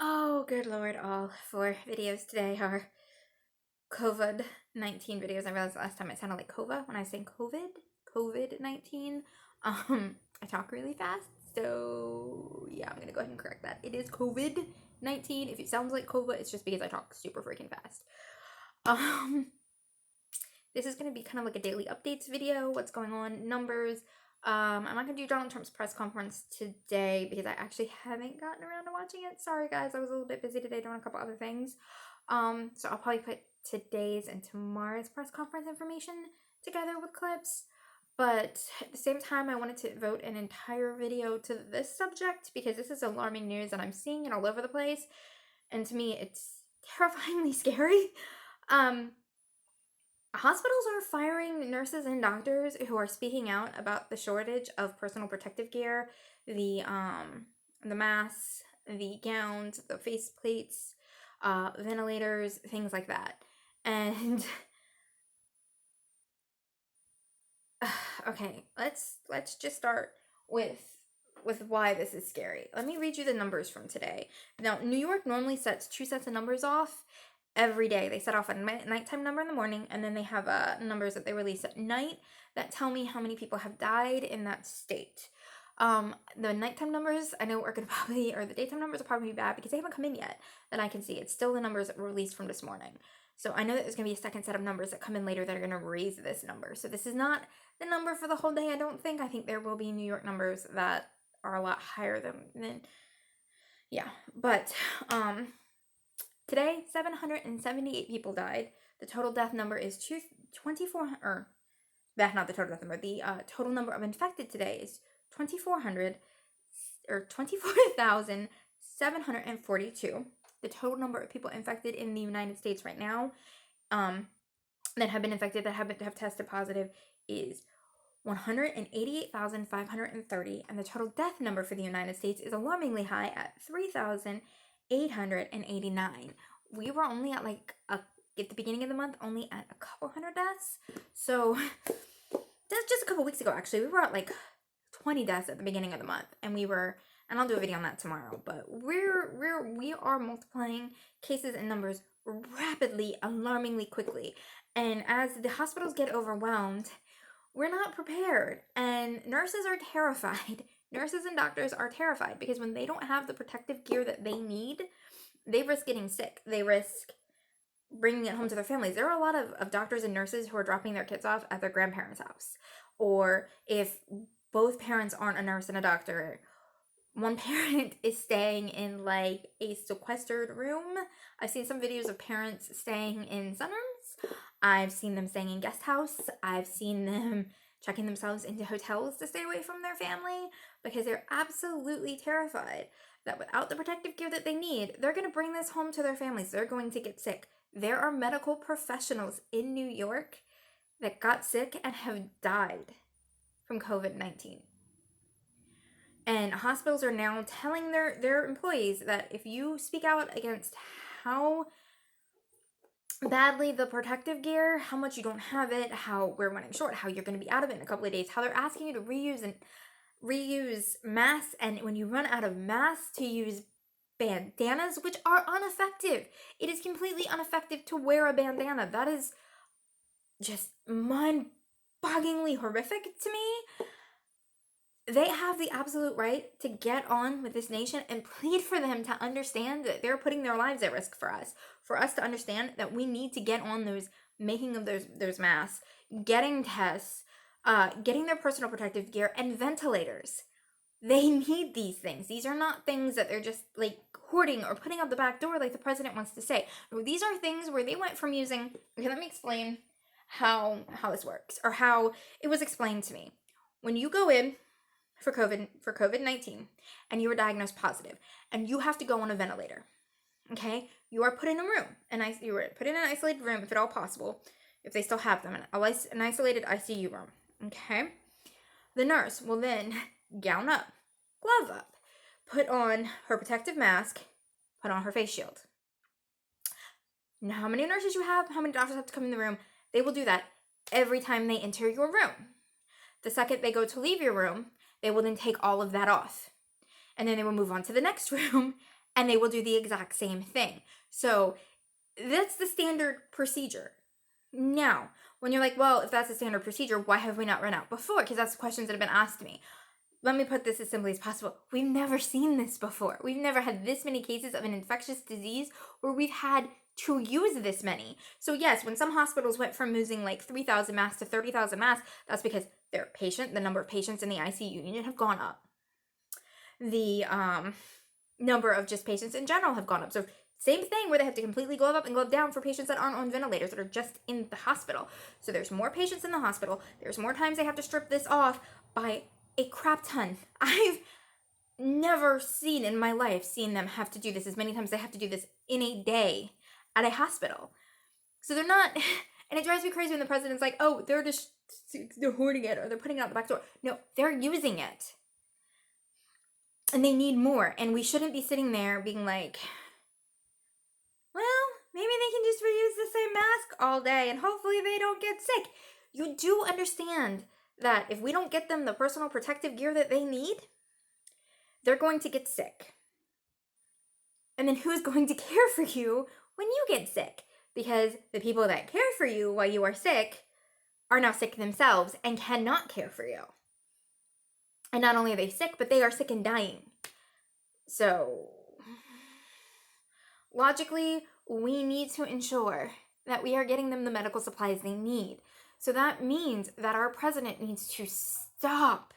Oh, good Lord, all four videos today are COVID-19 videos. I realized last time it sounded like COVA when I was saying COVID-19. I talk really fast, so yeah, I'm gonna go ahead and correct that. It is COVID-19. If it sounds like COVA, it's just because I talk super freaking fast. Um, this is gonna be kind of like a daily updates video, what's going on, numbers. I'm not gonna do Donald Trump's press conference today because I actually haven't gotten around to watching it. Sorry guys, I was a little bit busy today doing a couple other things. So I'll probably put today's and tomorrow's press conference information together with clips. But at the same time, I wanted to devote an entire video to this subject because this is alarming news and I'm seeing it all over the place. And to me, it's terrifyingly scary. Hospitals are firing nurses and doctors who are speaking out about the shortage of personal protective gear, the masks, the gowns, the face plates, ventilators, things like that. And okay, let's just start with why this is scary. Let me read you the numbers from today. Now, New York normally sets two sets of numbers off every day. They set off a nighttime number in the morning, and then they have numbers that they release at night that tell me how many people have died in that state. The nighttime numbers I know are gonna probably, or the daytime numbers will probably be bad because they haven't come in yet that I can see. It's still the numbers that were released from this morning. So I know that there's gonna be a second set of numbers that come in later that are gonna raise this number. So this is not the number for the whole day, I don't think. I think there will be New York numbers that are a lot higher than yeah. But today 778 people died. The total death number is 24, or that's not the total death number. The total number of infected today is 2,400, or 24,742. The total number of people infected in the United States right now, that have been infected, that have tested positive, is 188,530, and the total death number for the United States is alarmingly high at 3,889. We were only at at the beginning of the month, only at a couple hundred deaths. So that's just a couple weeks ago, actually. We were at 20 deaths at the beginning of the month, and I'll do a video on that tomorrow, but we are multiplying cases and numbers rapidly, alarmingly quickly. And as the hospitals get overwhelmed, we're not prepared, and nurses are terrified. Nurses and doctors are terrified because when they don't have the protective gear that they need, they risk getting sick. They risk bringing it home to their families. There are a lot of doctors and nurses who are dropping their kids off at their grandparents' house. Or if both parents aren't a nurse and a doctor, one parent is staying in a sequestered room. I've seen some videos of parents staying in sunrooms. I've seen them staying in guest house. I've seen them checking themselves into hotels to stay away from their family because they're absolutely terrified that without the protective gear that they need, they're going to bring this home to their families. They're going to get sick. There are medical professionals in New York that got sick and have died from COVID-19. And hospitals are now telling their employees that if you speak out against how badly the protective gear, how much you don't have it, how we're running short, how you're going to be out of it in a couple of days, how they're asking you to reuse masks, and when you run out of masks, to use bandanas, which are ineffective. It is completely ineffective to wear a bandana. That is just mind-bogglingly horrific to me. They have the absolute right to get on with this nation and plead for them to understand that they're putting their lives at risk for us to understand that we need to get on those making of those masks, getting tests, getting their personal protective gear, and ventilators. They need these things. These are not things that they're just hoarding or putting out the back door like the president wants to say. These are things where they went from using, okay, let me explain how this works, or how it was explained to me. When you go in for COVID-19 and you were diagnosed positive and you have to go on a ventilator, okay, you are put in a room, and you were put in an isolated room, if at all possible, if they still have them, an isolated ICU room, okay. The nurse will then gown up, glove up, put on her protective mask, put on her face shield. Now, how many nurses you have, how many doctors have to come in the room, they will do that every time they enter your room. The second they go to leave your room, they will then take all of that off. And then they will move on to the next room and they will do the exact same thing. So that's the standard procedure. Now, when you're like, well, if that's the standard procedure, why have we not run out before? Because that's the questions that have been asked to me. Let me put this as simply as possible. We've never seen this before. We've never had this many cases of an infectious disease where we've had to use this many. So yes, when some hospitals went from using like 3,000 masks to 30,000 masks, that's because the number of patients in the ICU unit have gone up. The number of just patients in general have gone up. So same thing where they have to completely glove up and glove down for patients that aren't on ventilators, that are just in the hospital. So there's more patients in the hospital. There's more times they have to strip this off by a crap ton. I've never seen in my life seen them have to do this as many times they have to do this in a day at a hospital. So they're not, and it drives me crazy when the president's like, oh, they're hoarding it or they're putting it out the back door. No, they're using it. And they need more. And we shouldn't be sitting there being like, well, maybe they can just reuse the same mask all day and hopefully they don't get sick. You do understand that if we don't get them the personal protective gear that they need, they're going to get sick. And then who's going to care for you when you get sick? Because the people that care for you while you are sick are now sick themselves and cannot care for you. And not only are they sick, but they are sick and dying. So, logically, we need to ensure that we are getting them the medical supplies they need. So that means that our president needs to stop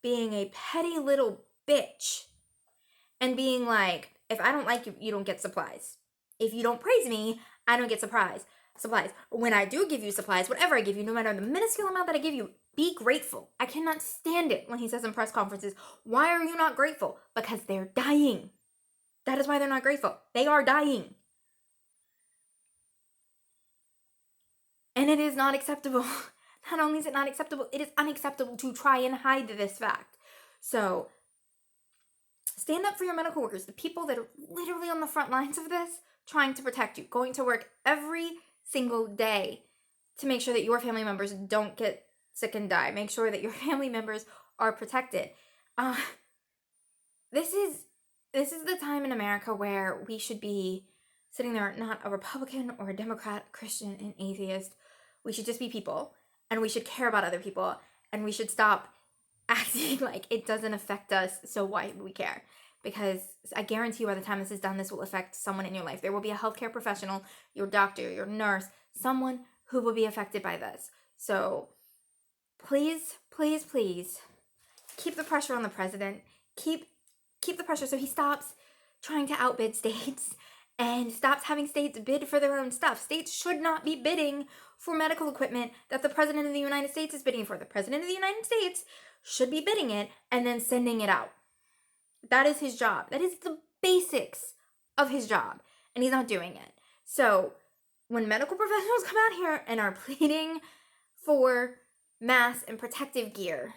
being a petty little bitch and being like, if I don't like you, you don't get supplies. If you don't praise me, I don't get supplies. When I do give you supplies, whatever I give you, no matter the minuscule amount that I give you, be grateful. I cannot stand it when he says in press conferences, why are you not grateful? Because they're dying. That is why they're not grateful. They are dying. And it is not acceptable. Not only is it not acceptable, it is unacceptable to try and hide this fact. So, stand up for your medical workers, the people that are literally on the front lines of this, trying to protect you, going to work every single day to make sure that your family members don't get sick and die. Make sure that your family members are protected. This is the time in America where we should be sitting there, not a Republican or a Democrat, Christian, and atheist. We should just be people, and we should care about other people, and we should stop acting like it doesn't affect us, so why would we care? Because I guarantee you by the time this is done, this will affect someone in your life. There will be a healthcare professional, your doctor, your nurse, someone who will be affected by this. So please, please, please keep the pressure on the president. Keep the pressure so he stops trying to outbid states and stops having states bid for their own stuff. States should not be bidding for medical equipment that the president of the United States is bidding for. The president of the United States should be bidding it and then sending it out. That is his job. That is the basics of his job. And he's not doing it. So when medical professionals come out here and are pleading for masks and protective gear,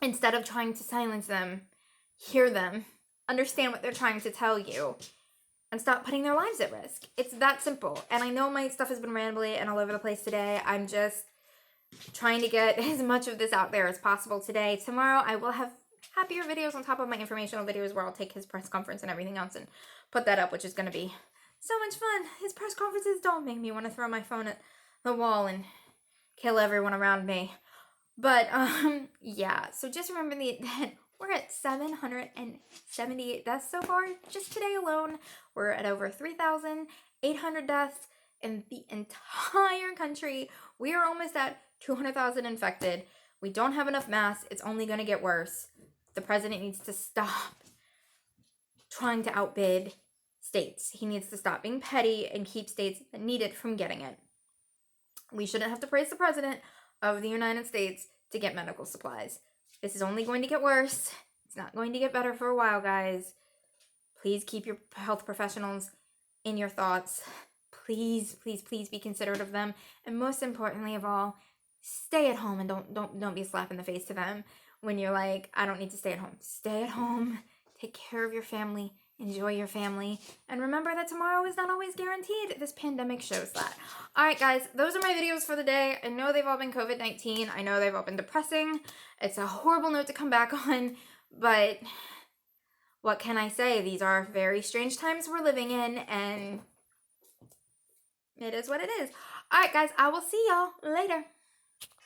instead of trying to silence them, hear them, understand what they're trying to tell you, and stop putting their lives at risk. It's that simple. And I know my stuff has been rambly and all over the place today. I'm just trying to get as much of this out there as possible today. Tomorrow I will have happier videos on top of my informational videos where I'll take his press conference and everything else and put that up, which is going to be so much fun. His press conferences don't make me want to throw my phone at the wall and kill everyone around me. But, yeah. So just remember that we're at 778 deaths so far. Just today alone, we're at over 3,800 deaths in the entire country. We are almost at 200,000 infected. We don't have enough masks. It's only going to get worse. The president needs to stop trying to outbid states. He needs to stop being petty and keep states that need it from getting it. We shouldn't have to praise the president of the United States to get medical supplies. This is only going to get worse. It's not going to get better for a while, guys. Please keep your health professionals in your thoughts. Please, please, please be considerate of them. And most importantly of all, stay at home and don't be a slap in the face to them when you're like, I don't need to stay at home. Stay at home. Take care of your family. Enjoy your family. And remember that tomorrow is not always guaranteed. This pandemic shows that. Alright guys, those are my videos for the day. I know they've all been COVID-19. I know they've all been depressing. It's a horrible note to come back on. But what can I say? These are very strange times we're living in, and it is what it is. All right, guys, I will see y'all later.